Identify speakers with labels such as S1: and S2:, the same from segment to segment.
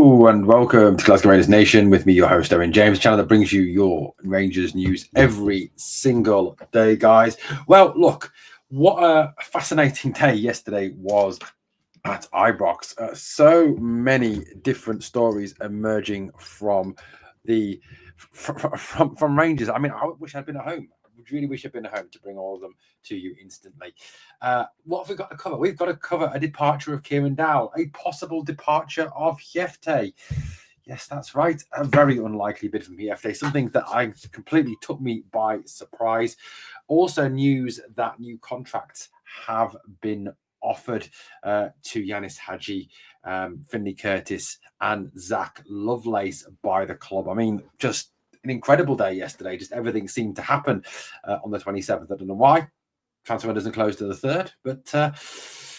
S1: Hello and welcome to Glasgow Rangers Nation with me, your host, Owen James, channel that brings you your Rangers news every single day, guys. Well, look, what a fascinating day yesterday was at Ibrox. So many different stories emerging from from Rangers. I mean, I wish I'd been at home. I really wish I'd been at home to bring all of them to you instantly. What have we got to cover? We've got to cover a departure of Kieran Dowell, a possible departure of Jefte. Yes, that's right. A very unlikely bid from Jefte, something that completely took me by surprise. Also, news that new contracts have been offered to Yanis Hadji, Finlay Curtis, and Zach Lovelace by the club. I mean, just an incredible day yesterday. Just everything seemed to happen on the 27th. I don't know why. Transfer doesn't close to the 3rd, but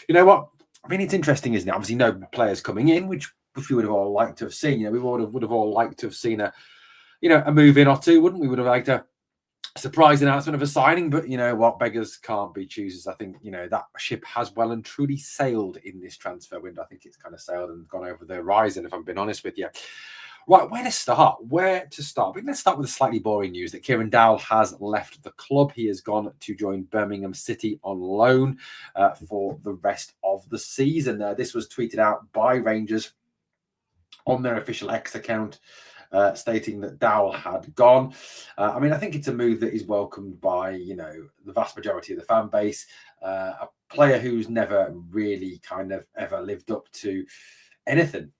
S1: you know what? I mean, it's interesting, isn't it? Obviously, no players coming in, which we would have all liked to have seen. You know, we would have all liked to have seen a move in or two, wouldn't we? Would have liked a surprise announcement of a signing, but you know what? Beggars can't be choosers. I think, that ship has well and truly sailed in this transfer window. I think it's kind of sailed and gone over the horizon, if I'm being honest with you. Right, where to start? Let's start with the slightly boring news that Kieran Dowell has left the club. He has gone to join Birmingham City on loan for the rest of the season. This was tweeted out by Rangers on their official X account, stating that Dowell had gone. I mean, I think it's a move that is welcomed by, the vast majority of the fan base. A player who's never really kind of ever lived up to anything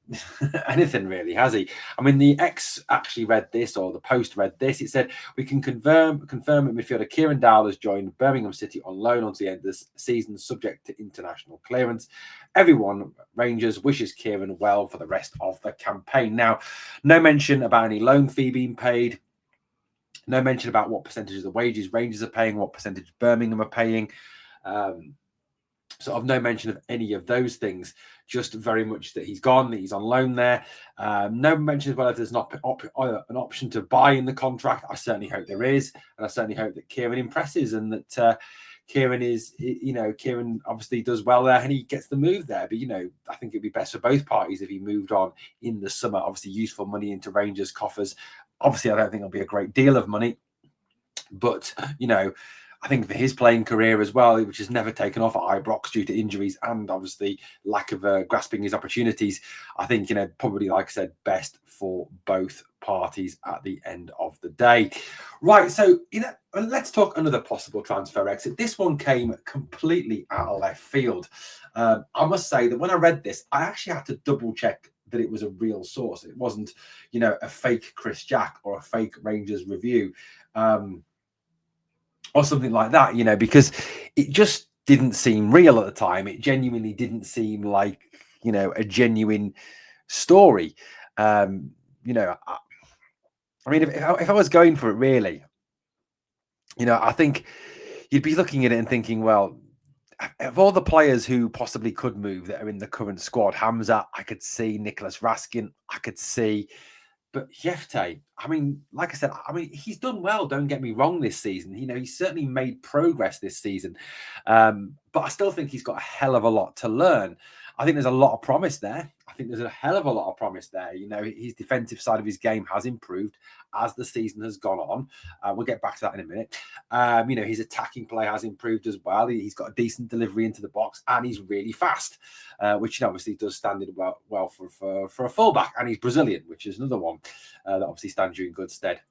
S1: really, has he? I mean, the X actually read this, or the post read this. It said, "We can confirm that midfielder Kieran Dowell has joined Birmingham City on loan until the end of this season, subject to international clearance. Everyone, Rangers, wishes Kieran well for the rest of the campaign." Now, no mention about any loan fee being paid. No mention about what percentage of the wages Rangers are paying, what percentage Birmingham are paying. Sort of no mention of any of those things, just very much that he's gone, that he's on loan there. No mention as well if there's not an option to buy in the contract. I certainly hope there is, and I certainly hope that Kieran impresses and that Kieran obviously does well there and he gets the move there. But, I think it'd be best for both parties if he moved on in the summer. Obviously, useful money into Rangers' coffers. Obviously, I don't think it'll be a great deal of money, but, I think for his playing career as well, which has never taken off at Ibrox due to injuries and obviously lack of grasping his opportunities, I think, probably, like I said, best for both parties at the end of the day. Right, so, let's talk another possible transfer exit. This one came completely out of left field. I must say that when I read this, I actually had to double check that it was a real source. It wasn't, a fake Chris Jack or a fake Rangers review. Or something like that, because it just didn't seem real at the time. It genuinely didn't seem like, a genuine story. I mean, if I was going for it really, I think you'd be looking at it and thinking, well, of all the players who possibly could move that are in the current squad, Hamza, I could see. Nicholas Raskin, I could see. But Jefte, I mean, like I said, he's done well. Don't get me wrong this season. He's certainly made progress this season. But I still think he's got a hell of a lot to learn. I think there's a lot of promise there. I think there's a hell of a lot of promise there. His defensive side of his game has improved as the season has gone on. We'll get back to that in a minute. His attacking play has improved as well. He's got a decent delivery into the box and he's really fast, which obviously does stand in well for a fullback. And he's Brazilian, which is another one that obviously stands you in good stead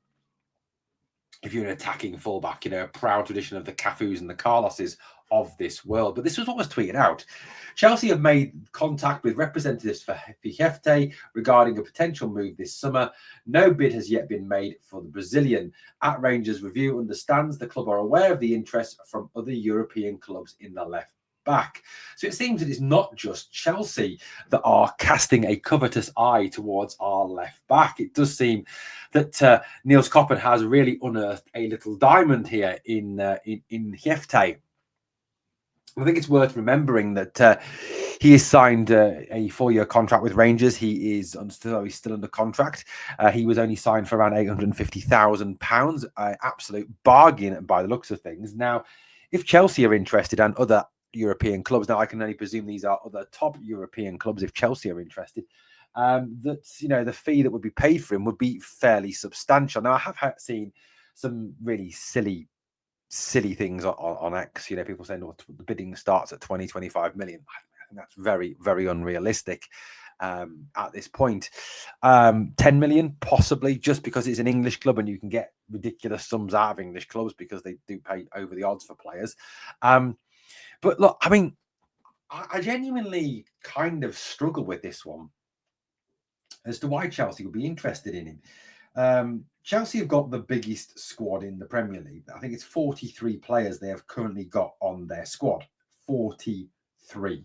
S1: if you're an attacking fullback, a proud tradition of the Cafus and the Carloses of this world. But this was what was tweeted out. Chelsea have made contact with representatives for Jefte regarding a potential move this summer. No bid has yet been made for the Brazilian. At Rangers Review understands the club are aware of the interest from other European clubs in the left back. So it seems that it's not just Chelsea that are casting a covetous eye towards our left back. It does seem that Niels Koppen has really unearthed a little diamond here in Jefte. I think it's worth remembering that he has signed a 4-year contract with Rangers. He is still under contract. He was only signed for around £850,000, an absolute bargain by the looks of things. Now, if Chelsea are interested and other European clubs, now I can only presume these are other top European clubs if Chelsea are interested, that, you know, the fee that would be paid for him would be fairly substantial. Now, I have seen some really silly things on X. You know, people saying, oh, the bidding starts at 25 million. I think that's very, very unrealistic at this point. 10 million, possibly, just because it's an English club and you can get ridiculous sums out of English clubs because they do pay over the odds for players. But look, I mean, I genuinely kind of struggle with this one as to why Chelsea would be interested in him. Chelsea have got the biggest squad in the Premier League. I think it's 43 players they have currently got on their squad. 43.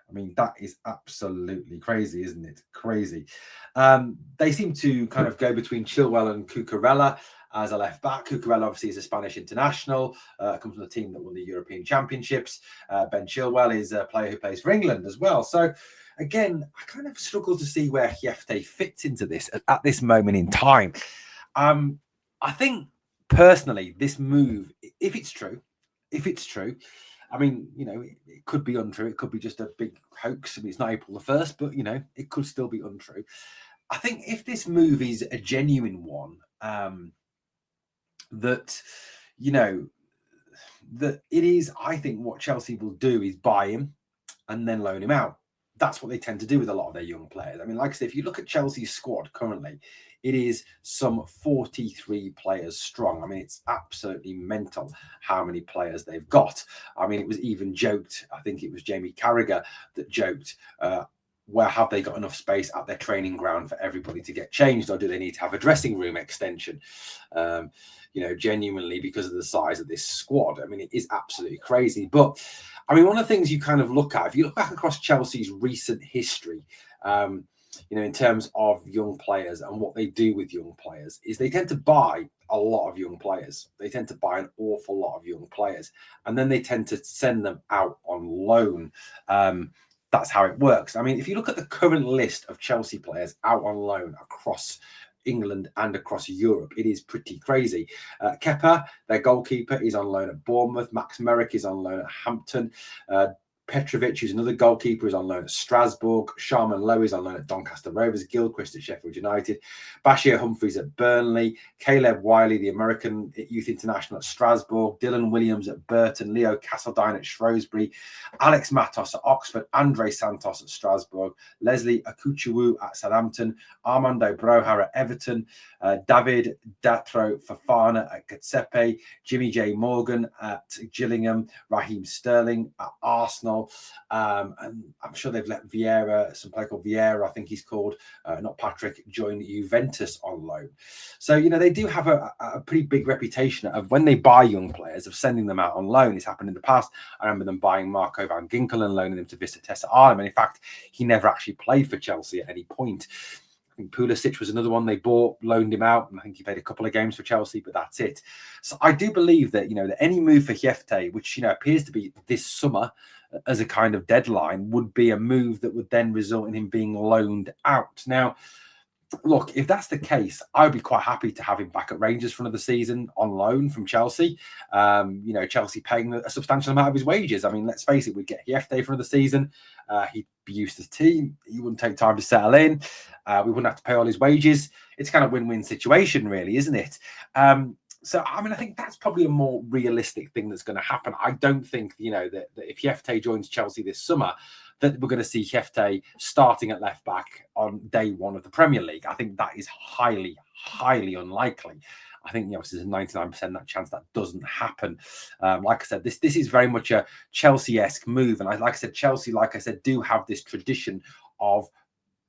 S1: I mean, that is absolutely crazy, isn't it? Crazy. They seem to kind of go between Chilwell and Cucurella as a left back. Cucurella obviously is a Spanish international, comes from the team that won the European Championships. Ben Chilwell is a player who plays for England as well. So, again, I kind of struggle to see where Jefte fits into this at this moment in time. I think personally, this move, if it's true, I mean, you know, it could be untrue. It could be just a big hoax. I mean, it's not April the 1st, but, you know, it could still be untrue. I think if this move is a genuine one, that, you know, that it is, I think what Chelsea will do is buy him and then loan him out. That's what they tend to do with a lot of their young players. I mean, like I said, if you look at Chelsea's squad currently, it is some 43 players strong. I mean, it's absolutely mental how many players they've got. I mean, it was even joked, I think it was Jamie Carragher that joked, where have they got enough space at their training ground for everybody to get changed, or do they need to have a dressing room extension? You know, genuinely, because of the size of this squad. I mean, it is absolutely crazy. But, I mean, one of the things you kind of look at, if you look back across Chelsea's recent history, you know, in terms of young players and what they do with young players, is they tend to buy a lot of young players. They tend to buy an awful lot of young players, and then they tend to send them out on loan. That's how it works. I mean, if you look at the current list of Chelsea players out on loan across England and across Europe, it is pretty crazy. Kepa, their goalkeeper, is on loan at Bournemouth. Max Merrick is on loan at Hampton. Petrovic, who's another goalkeeper, is on loan at Strasbourg. Sharman Lowe is on loan at Doncaster Rovers. Gilchrist at Sheffield United. Bashir Humphreys at Burnley. Caleb Wiley, the American youth international, at Strasbourg. Dylan Williams at Burton. Leo Castledine at Shrewsbury. Alex Matos at Oxford. Andre Santos at Strasbourg. Leslie Akuchukwu at Southampton. Armando Broja at Everton. David Datro Fofana at Giuseppe. Jimmy J. Morgan at Gillingham. Raheem Sterling at Arsenal. And I'm sure they've let Vieira, some player called Vieira, I think he's called, not Patrick, join Juventus on loan. So, you know, they do have a pretty big reputation of, when they buy young players, of sending them out on loan. It's happened in the past. I remember them buying Marco van Ginkel and loaning them to Vitesse Arnhem. And in fact, he never actually played for Chelsea at any point. I think Pulisic was another one they bought, loaned him out, and I think he played a couple of games for Chelsea, but that's it. So I do believe that, you know, that any move for Jefte, which, you know, appears to be this summer as a kind of deadline, would be a move that would then result in him being loaned out. Now, look, if that's the case, I would be quite happy to have him back at Rangers for another season on loan from Chelsea. You know, Chelsea paying a substantial amount of his wages. I mean, let's face it, we'd get Jefte for another season. He'd be used to the team. He wouldn't take time to settle in. We wouldn't have to pay all his wages. It's kind of win-win situation, really, isn't it? So, I mean, I think that's probably a more realistic thing that's going to happen. I don't think, you know, that if Jefte joins Chelsea this summer, that we're going to see Jefte starting at left back on day one of the Premier League. I think that is highly, highly unlikely. I think, you know, there's a 99% that chance that doesn't happen. Like I said, this is very much a Chelsea-esque move. And like I said, Chelsea, like I said, do have this tradition of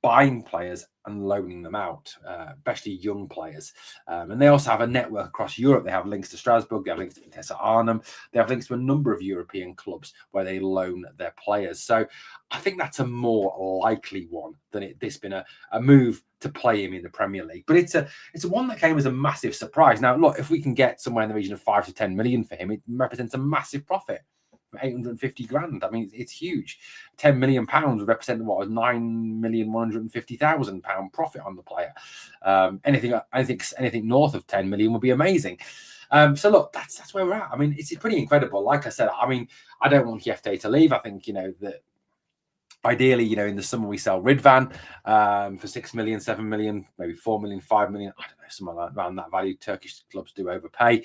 S1: buying players and loaning them out, especially young players. And they also have a network across Europe. They have links to Strasbourg, they have links to Vitesse Arnhem, they have links to a number of European clubs where they loan their players. So I think that's a more likely one than this been a move to play him in the Premier League. But it's a one that came as a massive surprise. Now, look, if we can get somewhere in the region of 5 to 10 million for him, it represents a massive profit. 850 grand. I mean, it's huge. 10 million pounds would represent what, a 9,150,000 pound profit on the player. Anything north of 10 million would be amazing. So look, that's where we're at. I mean, it's pretty incredible. Like I said, I mean, I don't want Jefte to leave. I think, you know, that Ideally, you know, in the summer we sell Ridvan for 6 million, 7 million, maybe 4 million, 5 million. I don't know, something like around that value. Turkish clubs do overpay,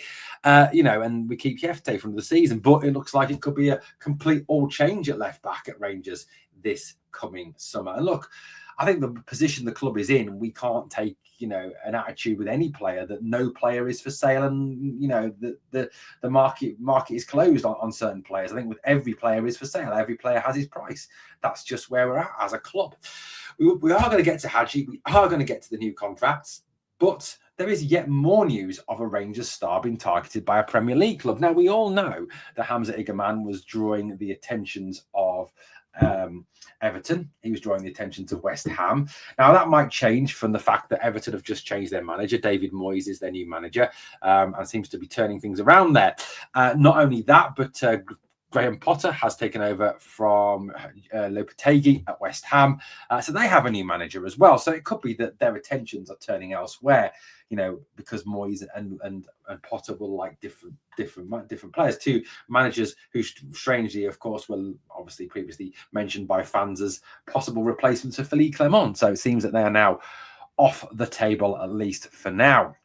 S1: you know, and we keep Jefte from the season. But it looks like it could be a complete all change at left back at Rangers this coming summer. And look, I think the position the club is in, we can't take, you know, an attitude with any player that no player is for sale, and you know the market is closed on certain players. I think with every player is for sale, every player has his price. That's just where we're at as a club. We are going to get to Hadji, we are going to get to the new contracts, but there is yet more news of a Rangers star being targeted by a Premier League club. Now, we all know that Hamza Igmane was drawing the attentions of Everton. He was drawing the attention to West Ham. Now, that might change from the fact that Everton have just changed their manager. David Moyes is their new manager, and seems to be turning things around there. Not only that, but Graham Potter has taken over from Lopetegui at West Ham. So they have a new manager as well. So it could be that their attentions are turning elsewhere, you know, because Moyes and Potter will like different players. Two managers who strangely, of course, were obviously previously mentioned by fans as possible replacements of Philippe Clement. So it seems that they are now off the table, at least for now.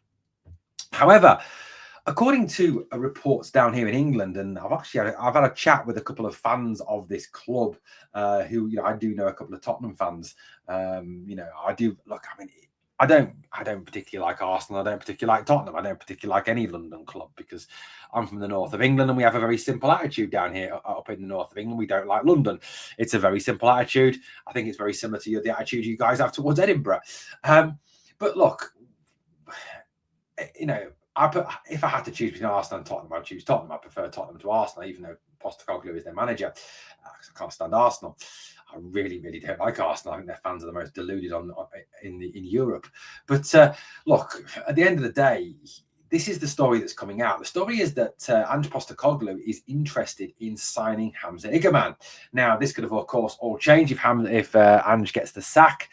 S1: However, according to reports down here in England, and I've had a chat with a couple of fans of this club, who, you know, I do know a couple of Tottenham fans. You know, I do look. I mean, I don't particularly like Arsenal. I don't particularly like Tottenham. I don't particularly like any London club because I'm from the north of England and we have a very simple attitude down here up in the north of England. We don't like London. It's a very simple attitude. I think it's very similar to the attitude you guys have towards Edinburgh. But look, you know, if I had to choose between Arsenal and Tottenham, I'd choose Tottenham. I prefer Tottenham to Arsenal, even though Postecoglou is their manager. I can't stand Arsenal. I really, really don't like Arsenal. I think their fans are the most deluded in Europe. But look, at the end of the day, this is the story that's coming out. The story is that Ange Postecoglou is interested in signing Hamza Igmane. Now, this could have, of course, all change if Ange gets the sack.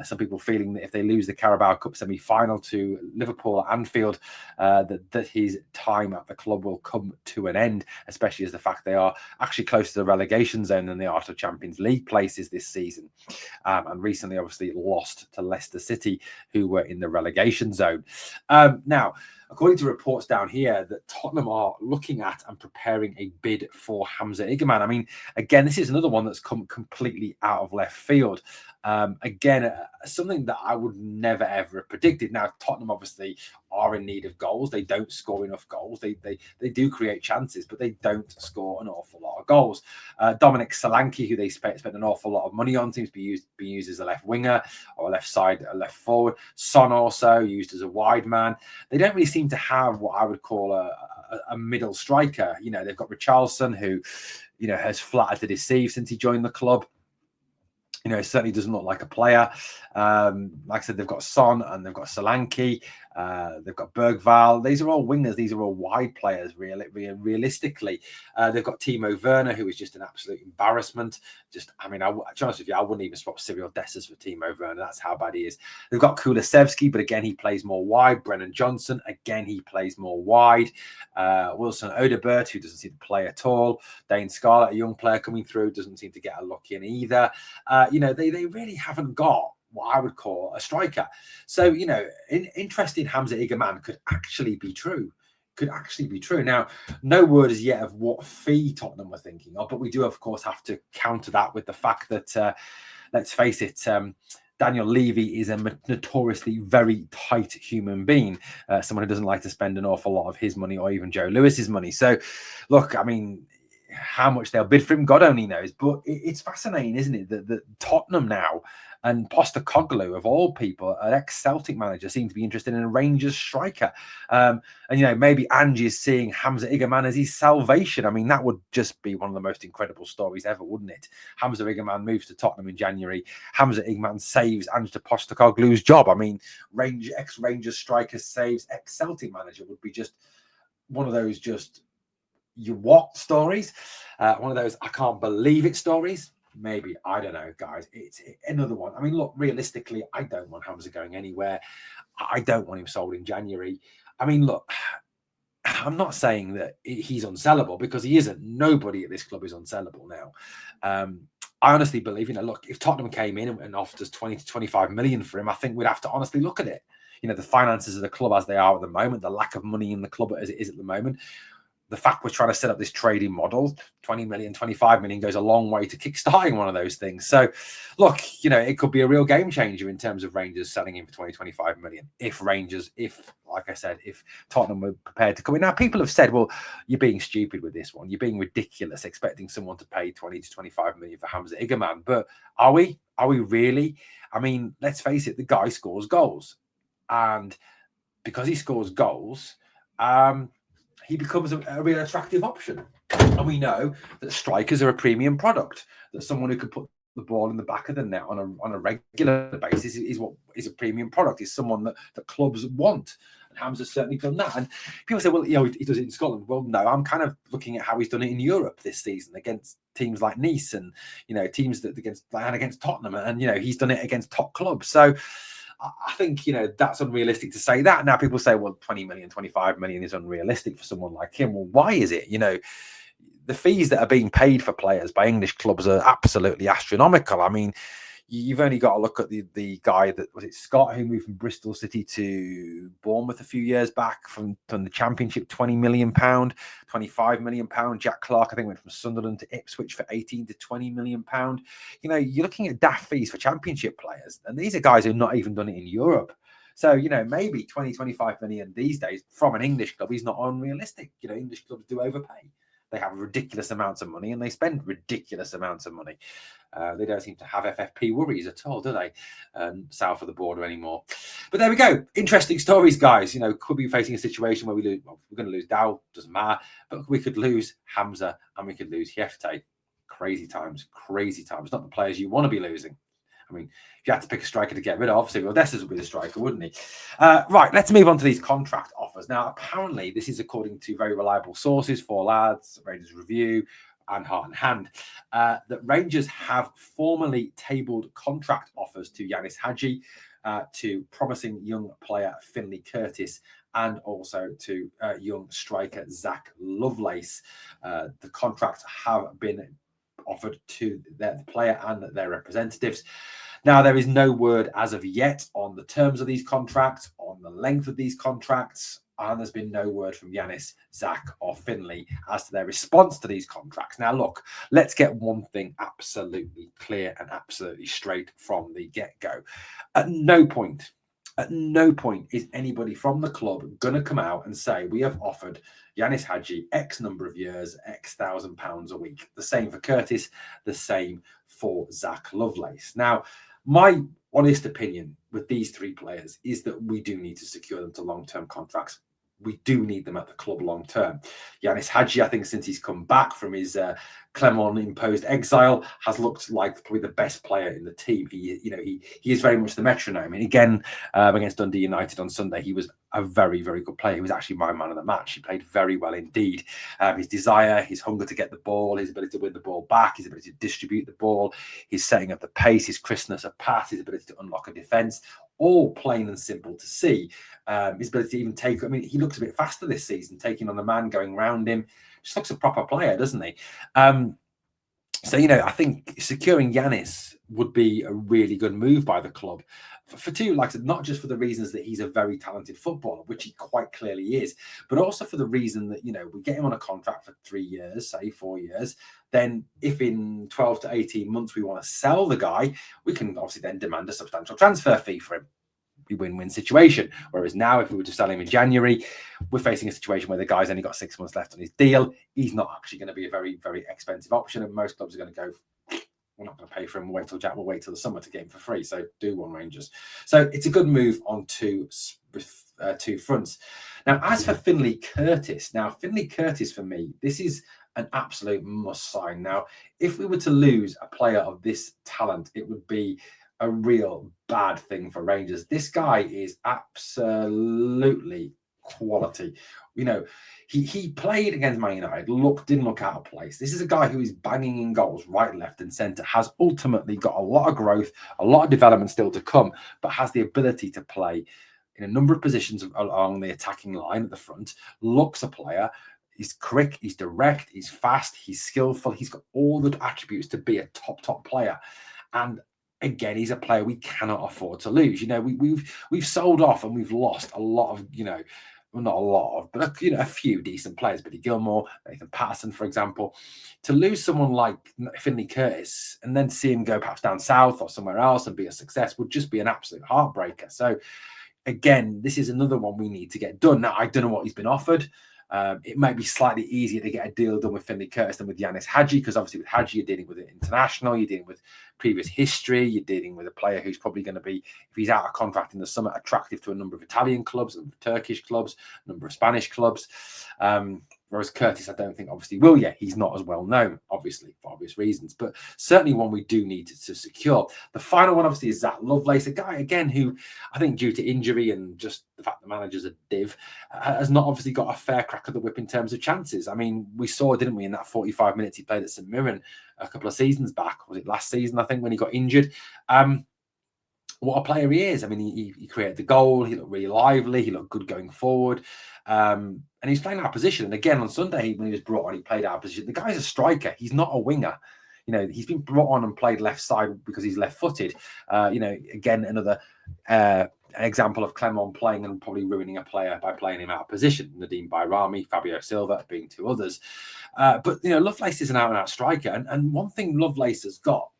S1: Some people feeling that if they lose the Carabao Cup semi-final to Liverpool at Anfield, that his time at the club will come to an end, especially as the fact they are actually closer to the relegation zone than they are to Champions League places this season. And recently, obviously, lost to Leicester City, who were in the relegation zone. Now, according to reports down here, that Tottenham are looking at and preparing a bid for Hamza Igmane. I mean, again, this is another one that's come completely out of left field. Again, something that I would never ever have predicted. Now, Tottenham obviously are in need of goals. They don't score enough goals. They do create chances, but they don't score an awful lot of goals. Dominic Solanke, who they spent an awful lot of money on, seems to be used as a left winger or a left forward. Son also used as a wide man. They don't really seem to have what I would call a middle striker. You know, they've got Richarlison, who, you know, has flattered to deceive since he joined the club. You know, certainly doesn't look like a player. Like I said, they've got Son and they've got Solanke. They've got Bergvall. These are all wingers. These are all wide players, realistically. They've got Timo Werner, who is just an absolute embarrassment. I mean, to be honest with you, I wouldn't even swap Cyril Dessers for Timo Werner. That's how bad he is. They've got Kulusevski, but again, he plays more wide. Brennan Johnson, again, he plays more wide. Wilson Odobert, who doesn't seem to play at all. Dane Scarlett, a young player coming through, doesn't seem to get a look in either. You know, they really haven't got what I would call a striker. So, you know, interest in Hamza Igmane could actually be true. Now, no word as yet of what fee Tottenham were thinking of, but we do, of course, have to counter that with the fact that, let's face it, Daniel Levy is a notoriously very tight human being, someone who doesn't like to spend an awful lot of his money or even Joe Lewis's money. So, look, I mean, how much they'll bid for him, God only knows. But it's fascinating, isn't it, that Tottenham now and Postecoglou, of all people, an ex-Celtic manager, seem to be interested in a Rangers striker. And, you know, maybe Ange is seeing Hamza Igmane as his salvation. I mean, that would just be one of the most incredible stories ever, wouldn't it? Hamza Igmane moves to Tottenham in January. Hamza Igmane saves Ange Postecoglou's job. I mean, ex-Rangers striker saves ex-Celtic manager would be just one of those you what stories? One of those I can't believe it stories. Maybe, I don't know, guys. It's another one. I mean, look, realistically, I don't want Hamza going anywhere. I don't want him sold in January. I mean, look, I'm not saying that he's unsellable, because he isn't. Nobody at this club is unsellable now. I honestly believe, look, if Tottenham came in and offered us 20 to 25 million for him, I think we'd have to honestly look at it. The finances of the club as they are at the moment, the lack of money in the club as it is at the moment, the fact we're trying to set up this trading model, 20 million, 25 million goes a long way to kickstarting one of those things. So, look, it could be a real game changer in terms of Rangers selling him for 20, 25 million. If, like I said, if Tottenham were prepared to come in. Now, people have said, well, you're being stupid with this one. You're being ridiculous, expecting someone to pay 20 to 25 million for Hamza Igmane. But are we? Are we really? I mean, let's face it, the guy scores goals. And because he scores goals, he becomes a real attractive option. And we know that strikers are a premium product, that someone who can put the ball in the back of the net on a regular basis is a premium product, is someone that clubs want. And Hamza's certainly done that. And people say, well, he does it in Scotland. Well, no, I'm kind of looking at how he's done it in Europe this season against teams like Nice and, teams that against Tottenham. And, he's done it against top clubs. So I think, that's unrealistic to say that. Now people say, well, 20 million, 25 million is unrealistic for someone like him. Well, why is it? The fees that are being paid for players by English clubs are absolutely astronomical. I mean, you've only got to look at the guy that was it Scott who moved from Bristol City to Bournemouth a few years back from the Championship, £20 million, £25 million. Jack Clark, I think, went from Sunderland to Ipswich for 18 to £20 million. You're looking at daft fees for Championship players, and these are guys who've not even done it in Europe. So, maybe 20, 25 million these days from an English club is not unrealistic. English clubs do overpay. They have ridiculous amounts of money and they spend ridiculous amounts of money. They don't seem to have FFP worries at all, do they? South of the border anymore. But there we go. Interesting stories, guys. Could be facing a situation where we're going to lose Dowell, doesn't matter. But we could lose Hamza and we could lose Jefte. Crazy times. Not the players you want to be losing. I mean, if you had to pick a striker to get rid of, obviously, Odessa's would be the striker, wouldn't he? Right, let's move on to these contract offers. Now, apparently, this is according to very reliable sources, Four Lads, Rangers Review, and Heart and Hand, that Rangers have formally tabled contract offers to Yanis Hadji, to promising young player Finlay Curtis, and also to young striker Zach Lovelace. The contracts have been offered to the player and their representatives. Now, there is no word as of yet on the terms of these contracts, on the length of these contracts, and there's been no word from Yanis, Zach, or Finlay as to their response to these contracts. Now, look, let's get one thing absolutely clear and absolutely straight from the get-go. At no point is anybody from the club going to come out and say, we have offered Yanis Hadji X number of years, X £1,000 a week. The same for Curtis, the same for Zach Lovelace. Now, my honest opinion with these three players is that we do need to secure them to long-term contracts. We do need them at the club long-term. Yanis Hadji, I think, since he's come back from his Clermont-imposed exile, has looked like probably the best player in the team. He is very much the metronome. And again, against Dundee United on Sunday, he was a very, very good player. He was actually my man of the match. He played very well indeed. His desire, his hunger to get the ball, his ability to win the ball back, his ability to distribute the ball, his setting of the pace, his crispness of pass, his ability to unlock a defence, all plain and simple to see. His ability to even take, he looks a bit faster this season, taking on the man, going round him. Just looks a proper player, doesn't he? So, I think securing Yanis would be a really good move by the club for two, like I said, not just for the reasons that he's a very talented footballer, which he quite clearly is, but also for the reason that, we get him on a contract for 3 years, say 4 years. Then if in 12 to 18 months we want to sell the guy, we can obviously then demand a substantial transfer fee for him. Win-win situation. Whereas now, if we were to sell him in January, we're facing a situation where the guy's only got 6 months left on his deal. He's not actually going to be a very, very expensive option, and most clubs are going to go, we're not going to pay for him. We'll wait till the summer to get him for free. So do one, Rangers. So it's a good move on two fronts. Now, as for Finlay Curtis, for me, this is an absolute must sign. Now, if we were to lose a player of this talent, it would be a real bad thing for Rangers. This guy is absolutely quality. He played against Man United, didn't look out of place. This is a guy who is banging in goals right, left, and centre, has ultimately got a lot of growth, a lot of development still to come, but has the ability to play in a number of positions along the attacking line at the front, looks a player. He's quick, he's direct, he's fast, he's skillful. He's got all the attributes to be a top player. And again, he's a player we cannot afford to lose. You know, we've sold off and we've lost a lot of, you know, well, not a lot of, but you know, a few decent players. Billy Gilmore, Nathan Patterson, for example. To lose someone like Finley Curtis and then see him go perhaps down south or somewhere else and be a success would just be an absolute heartbreaker. So again, this is another one we need to get done. Now, I don't know what he's been offered. It might be slightly easier to get a deal done with Finley Curtis than with Yanis Hadji, because obviously with Hadji, you're dealing with an international, you're dealing with previous history, you're dealing with a player who's probably going to be, if he's out of contract in the summer, attractive to a number of Italian clubs, a number of Turkish clubs, a number of Spanish clubs. Whereas Curtis, I don't think obviously will yet. He's not as well known, obviously, for obvious reasons, but certainly one we do need to secure. The final one, obviously, is Zach Lovelace, a guy, again, who I think due to injury and just the fact the manager's a div, has not obviously got a fair crack of the whip in terms of chances. I mean, we saw, didn't we, in that 45 minutes he played at St Mirren a couple of seasons back, was it last season, I think, when he got injured? What a player he is. I mean, he created the goal. He looked really lively. He looked good going forward. And he's playing our position. And again, on Sunday, when he was brought on, he played our position. The guy's a striker. He's not a winger. You know, he's been brought on and played left side because he's left-footed. You know, again, another example of Clement playing and probably ruining a player by playing him out of position. Nadim Bayrami, Fabio Silva being two others. But, you know, Lovelace is an out-and-out striker. And one thing Lovelace has got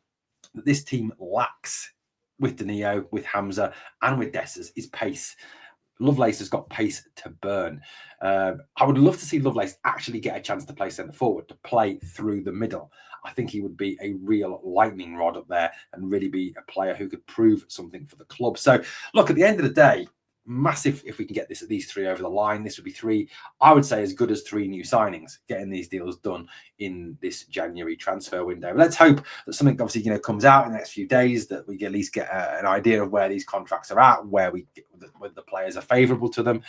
S1: that this team lacks with Danilo, with Hamza, and with Dessers is pace. Lovelace has got pace to burn. I would love to see Lovelace actually get a chance to play centre forward, to play through the middle. I think he would be a real lightning rod up there and really be a player who could prove something for the club. So, look, at the end of the day, massive if we can get these three over the line. This would be three, I would say, as good as three new signings, getting these deals done in this January transfer window. Let's hope that something obviously, you know, comes out in the next few days, that we at least get an idea of where these contracts are at, where the players are favourable to them.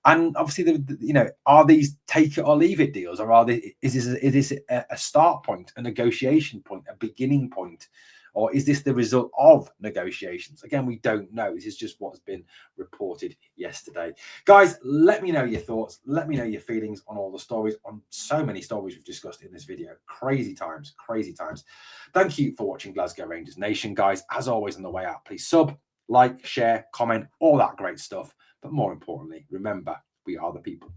S1: And obviously, you know, are these take it or leave it deals, or is this a start point, a negotiation point, a beginning point? Or is this the result of negotiations? Again, we don't know. This is just what's been reported yesterday. Guys, let me know your thoughts. Let me know your feelings on all the stories, on so many stories we've discussed in this video. Crazy times, crazy times. Thank you for watching Glasgow Rangers Nation, guys. As always, on the way out, please sub, like, share, comment, all that great stuff. But more importantly, remember, we are the people.